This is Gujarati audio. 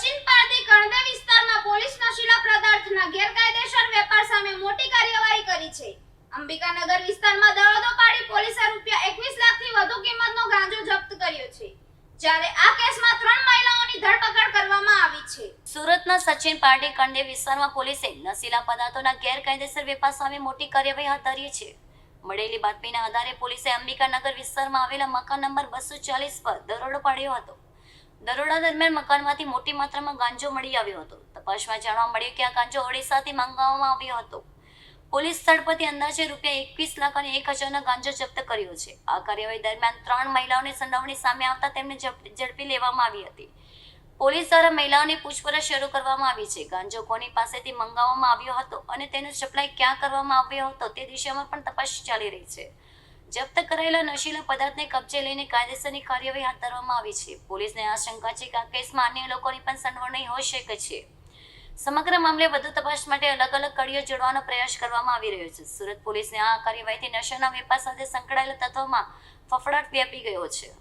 સચિન પારધી કણદે વિસ્તારમાં પોલીસ નશીલા પદાર્થના ગેરકાયદેસર વેપાર સામે મોટી કાર્યવાહી કરી છે. અંબિકાનગર વિસ્તારમાં દરોડો પાડી પોલીસે ₹21 લાખથી વધુ કિંમતનો ગાંજો જપ્ત કર્યો છે. જ્યારે આ કેસમાં 3 મહિલાઓની ધરપકડ કરવામાં આવી છે. સુરતના સચિન પારધી કણદે વિસ્તારમાં પોલીસે નશીલા પદાર્થોના ગેરકાયદેસર વેપાર સામે મોટી કાર્યવાહી હાથ ધરી છે. મળેલી બાતમીના આધારે પોલીસે અંબિકાનગર વિસ્તારમાં આવેલા મકાન નંબર 240 પર દરોડો પાડ્યો હતો. દરોડા દરમિયાન મકાનમાંથી મોટી માત્રામાં ગાંજો મળી આવ્યો હતો. તપાસમાં જાણવા મળ્યું કે આ ગાંજો ઓડિશાથી મંગાવવામાં આવ્યો હતો. પોલીસ સ્થળ પરથી અંદાજે ₹21 લાખ અને 1,000નો ગાંજો જપ્ત કર્યો છે. આ કાર્યવાહી દરમિયાન 3 મહિલાઓની સંડોવણી સામે આવતા તેમને ઝડપી લેવામાં આવી હતી. પોલીસ દ્વારા મહિલાઓની પૂછપરછ શરૂ કરવામાં આવી છે. ગાંજો કોની પાસેથી મંગાવવામાં આવ્યો હતો અને તેનો સપ્લાય ક્યાં કરવામાં આવ્યો હતો તે દિશામાં પણ તપાસ ચાલી રહી છે. જપ્ત કરાયેલા નશીલા પદાર્થને કબજે લઈને કાયદેસરની કાર્યવાહી હાથ ધરવામાં આવી છે. પોલીસને આશંકા છે કે આ કેસમાં અન્ય લોકોની પણ સંડોવણી હોઈ શકે છે. સમગ્ર મામલે વધુ તપાસ માટે અલગ અલગ કડીઓ જોડવાનો પ્રયાસ કરવામાં આવી રહ્યો છે. સુરત પોલીસને આ કાર્યવાહીથી નશાના વેપાર સાથે સંકળાયેલા તત્વોમાં ફફડાટ વ્યાપી ગયો છે.